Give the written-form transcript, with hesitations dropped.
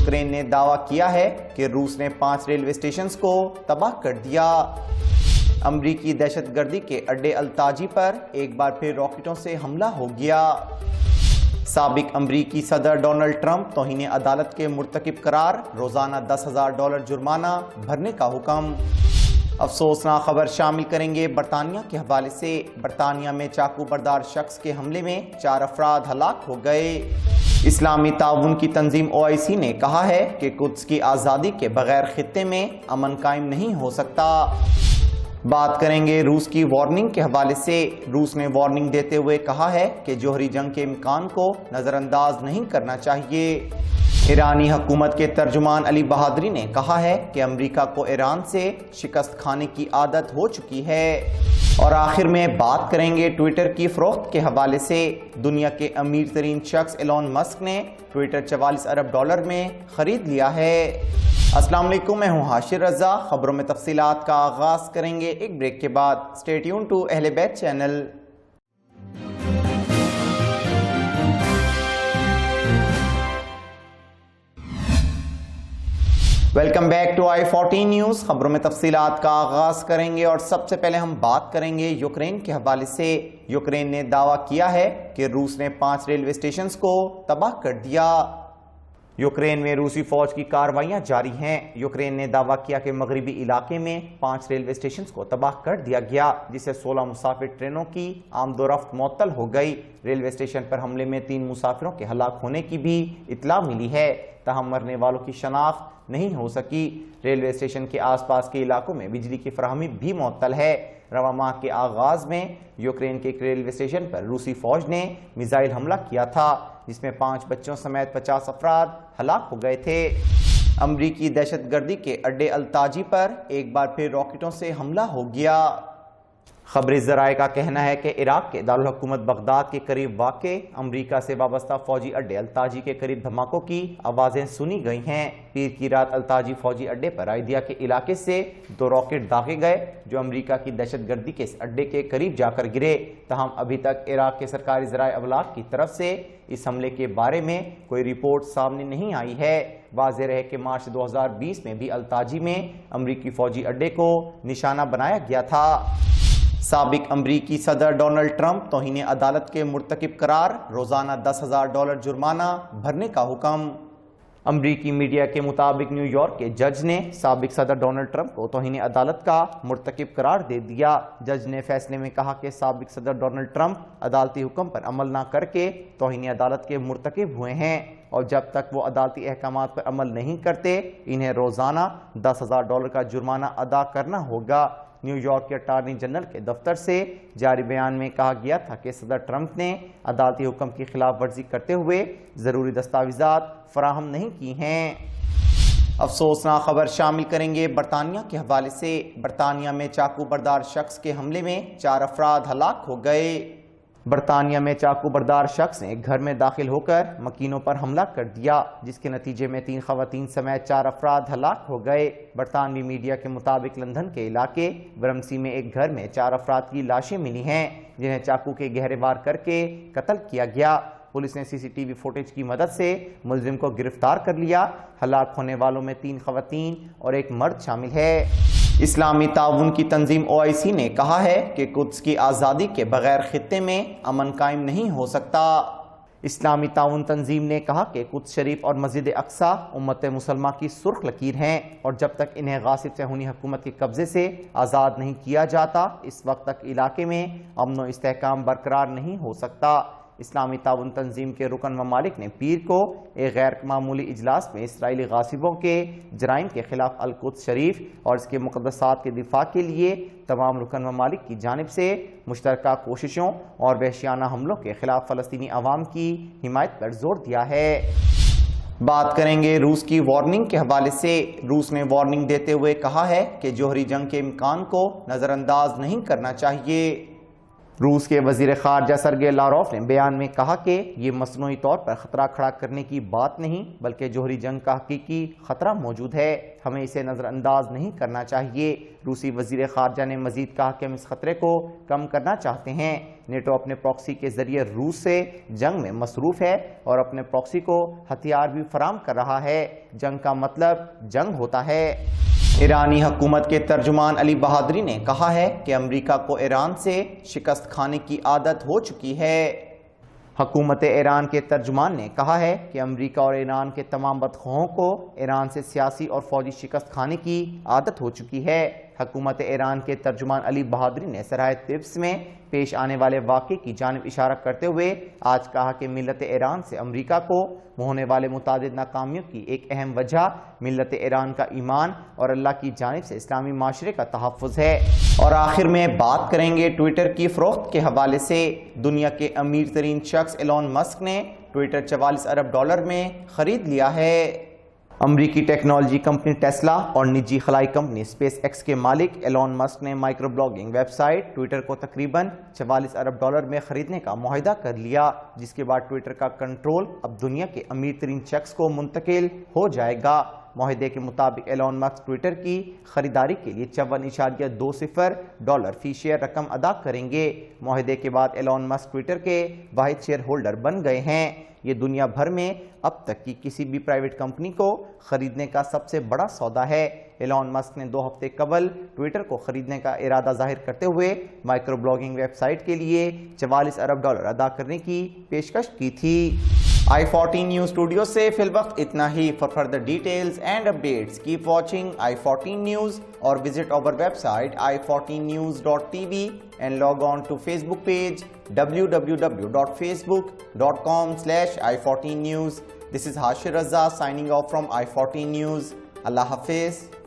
Ukraine ने दावा किया है कि रूस ने 5 रेलवे स्टेशंस को तबाह कर दिया। अमरीकी दहशतगर्दी के अड्डे अल-ताजी पर एक बार फिर रॉकेटों से हमला हो गया। साबिक अमरीकी सदर डोनाल्ड ट्रंप तौहीन अदालत के मुर्तकिब करार, रोजाना $10,000 जुर्माना भरने का हुक्म। अफसोसनाक खबर शामिल करेंगे बरतानिया के हवाले से। बरतानिया में चाकू बरदार शख्स के हमले में 4 अफराद हलाक हो गए। इस्लामी ताउन की तंजीम OIC ने कहा है कि कुद्स की आज़ादी के बगैर खित्ते में अमन कायम नहीं हो सकता। बात करेंगे रूस की वार्निंग के हवाले से। रूस ने वार्निंग देते हुए कहा है कि जौहरी जंग के इम्कान को नज़रअंदाज नहीं करना चाहिए। ईरानी हुकूमत के तर्जुमान अली बहादरी ने कहा है कि अमेरिका को ईरान से शिकस्त खाने की आदत हो चुकी है। और आखिर में बात करेंगे ट्विटर की फरोख्त के हवाले से। दुनिया के अमीर तरीन शख्स एलोन मस्क ने ट्विटर $44 अरब में खरीद लिया है। अस्सलाम वालेकुम, मैं हूँ हाशिर रजा। खबरों में तफसीलात का आगाज करेंगे एक ब्रेक के बाद। Stay tune to Ahle Bait channel. Welcome back to I14 news. खबरों में तफसीलात का आगाज करेंगे और सबसे पहले हम बात करेंगे यूक्रेन के हवाले से। यूक्रेन ने दावा किया है कि रूस ने 5 रेलवे स्टेशंस को तबाह कर दिया। यूक्रेन में रूसी फौज की कार्रवाइयां जारी हैं। यूक्रेन ने दावा किया कि मगरबी इलाके में 5 रेलवे स्टेशंस को तबाह कर दिया गया, जिससे 16 मुसाफिर ट्रेनों की आमदोरफ्त मुअत्तल हो गई। रेलवे स्टेशन पर हमले में 3 मुसाफिरों के हलाक होने की भी इत्तला मिली है, तहम मरने वालों की शनाख्त नहीं हो सकी। रेलवे स्टेशन के आसपास के इलाकों में बिजली की फराहमी भी मुअत्तल है। रवा माह के आगाज में यूक्रेन के एक रेलवे स्टेशन पर रूसी फौज ने मिसाइल हमला किया था, जिसमें 5 बच्चों समेत 50 अफराद हलाक हो गए थे। अमरीकी दहशतगर्दी के अड्डे अल-ताजी पर एक बार फिर रॉकेटों से हमला हो गया। खबरी ज़राए का कहना है कि इराक के दारुल हुकूमत बगदाद के करीब वाक़े अमरीका से वाबस्ता फौजी अड्डे अल-ताजी के करीब धमाकों की आवाज़ें सुनी गई हैं। पीर की रात अल-ताजी फौजी अड्डे पर आइदिया के इलाके से 2 रॉकेट दागे गए, जो अमरीका की दहशतगर्दी के इस अड्डे के करीब जाकर गिरे। तहम अभी तक इराक के सरकारी ज़राए अबलाग की तरफ से इस हमले के बारे में कोई रिपोर्ट सामने नहीं आई है। वाज़ेह रहे कि मार्च 2020 में भी अल-ताजी में अमरीकी फौजी अड्डे को निशाना बनाया गया था। साबिक अमरीकी सदर डोनाल्ड ट्रंप तौहीन अदालत के मुर्तकिब करार, रोजाना $10,000 जुर्माना भरने का हुक्म। अमरीकी मीडिया के मुताबिक न्यूयॉर्क के जज ने साबिक सदर डोनाल्ड ट्रंप को तौहीन अदालत का मुर्तकिब करार दे दिया। जज ने फैसले में कहा कि साबिक सदर डोनाल्ड ट्रंप अदालती हुक्म पर अमल न करके तौहीन अदालत के मुर्तकिब हुए हैं, और जब तक वो अदालती अहकामात पर अमल नहीं करते, इन्हें रोजाना $10,000 का जुर्माना अदा करना होगा। न्यूयॉर्क के अटार्नी जनरल के दफ्तर से जारी बयान में कहा गया था कि सदर ट्रंप ने अदालती हुक्म की खिलाफ वर्जी करते हुए ज़रूरी दस्तावेज़ात फराहम नहीं की हैं। अफसोसनाक खबर शामिल करेंगे बरतानिया के हवाले से। बरतानिया में चाकू बरदार शख्स के हमले में 4 अफराद हलाक हो गए। बरतानिया में चाकू बरदार शख्स ने घर में दाखिल होकर मकीनों पर हमला कर दिया, जिसके नतीजे में 3 खवातीन समेत 4 अफराद हलाक हो गए। बरतानवी मीडिया के मुताबिक लंदन के इलाके ब्रमसी में एक घर में 4 अफराद की लाशें मिली हैं, जिन्हें चाकू के गहरे वार करके कत्ल किया गया। पुलिस ने CCTV फुटेज की मदद से मुलजिम को गिरफ्तार कर लिया। हलाक होने वालों में 3 खवातीन और 1 मर्द शामिल है। इस्लामी ताउन की तंजीम OIC ने कहा है कि कुद्स की आज़ादी के बगैर खित्ते में अमन कायम नहीं हो सकता। इस्लामी ताउन तंजीम ने कहा कि कुद्स शरीफ और मस्जिद अक्सा उम्मत मुसलमा की सुर्ख लकीर हैं, और जब तक इन्हें गासिब सहूनी हुकूमत के कब्जे से आज़ाद नहीं किया जाता, इस वक्त तक इलाके में अमन व इस्तेहकाम बरकरार नहीं हो सकता। इस्लामी ताउन तंजीम के रुकन ममालिक ने पीर को एक गैर मामूली इजलास में इसराइली गासिबों के जराइम के खिलाफ अल-कुद्स शरीफ और इसके मुक़द्दसात के दिफा के लिए तमाम रुकन ममालिक की जानिब से मुश्तरका कोशिशों और वहशियाना हमलों के खिलाफ फ़लस्तीनी अवाम की हिमायत पर जोर दिया है। बात करेंगे रूस की वार्निंग के हवाले से। रूस ने वार्निंग देते हुए कहा है कि जौहरी जंग के इम्कान को नज़रअंदाज नहीं करना चाहिए। روس کے وزیر خارجہ سرگئی لاروف نے بیان میں کہا کہ یہ مصنوعی طور پر خطرہ کھڑا کرنے کی بات نہیں بلکہ جوہری جنگ کا حقیقی خطرہ موجود ہے، ہمیں اسے نظر انداز نہیں کرنا چاہیے۔ روسی وزیر خارجہ نے مزید کہا کہ ہم اس خطرے کو کم کرنا چاہتے ہیں۔ نیٹو اپنے پراکسی کے ذریعے روس سے جنگ میں مصروف ہے اور اپنے پراکسی کو ہتھیار بھی فراہم کر رہا ہے۔ جنگ کا مطلب جنگ ہوتا ہے۔ ایرانی حکومت کے ترجمان علی بہادری نے کہا ہے کہ امریکہ کو ایران سے شکست کھانے کی عادت ہو چکی ہے۔ حکومت ایران کے ترجمان نے کہا ہے کہ امریکہ اور ایران کے تمام بدخواہوں کو ایران سے سیاسی اور فوجی شکست کھانے کی عادت ہو چکی ہے۔ حکومت ایران کے ترجمان علی بہادری نے سرحد طبس میں پیش آنے والے واقعے کی جانب اشارہ کرتے ہوئے آج کہا کہ ملت ایران سے امریکہ کو ہونے والے متعدد ناکامیوں کی ایک اہم وجہ ملت ایران کا ایمان اور اللہ کی جانب سے اسلامی معاشرے کا تحفظ ہے۔ اور آخر میں بات کریں گے ٹویٹر کی فروخت کے حوالے سے۔ دنیا کے امیر ترین شخص ایلون مسک نے ٹویٹر 44 ارب ڈالر میں خرید لیا ہے۔ امریکی ٹیکنالوجی کمپنی ٹیسلا اور نجی خلائی کمپنی اسپیس ایکس کے مالک ایلون مسک نے micro blogging website Twitter کو تقریباً 44 ارب ڈالر میں خریدنے کا معاہدہ کر لیا، جس کے بعد ٹویٹر کا کنٹرول اب دنیا کے امیر ترین شخص کو منتقل ہو جائے گا۔ معاہدے کے مطابق ایلون مسک ٹویٹر کی خریداری کے لیے 54.20 ڈالر فی شیئر رقم ادا کریں گے۔ معاہدے کے بعد ایلون مسک ٹویٹر کے واحد شیئر ہولڈر بن گئے ہیں۔ یہ دنیا بھر میں اب تک کی کسی بھی پرائیویٹ کمپنی کو خریدنے کا سب سے بڑا سودا ہے۔ ایلون مسک نے 2 ہفتے قبل ٹویٹر کو خریدنے کا ارادہ ظاہر کرتے ہوئے مائکرو بلاگنگ ویب سائٹ کے لیے 44 ارب ڈالر ادا کرنے کی پیشکش کی تھی۔ i14 نیوز اسٹوڈیو سے فی الوقت اتنا ہی۔ For further details and updates keep watching i14 news اور visit our website i14news.tv and log on to Facebook page www.facebook.com/i14news. This is Hashir Raza signing off from i14 News. Allah Hafiz.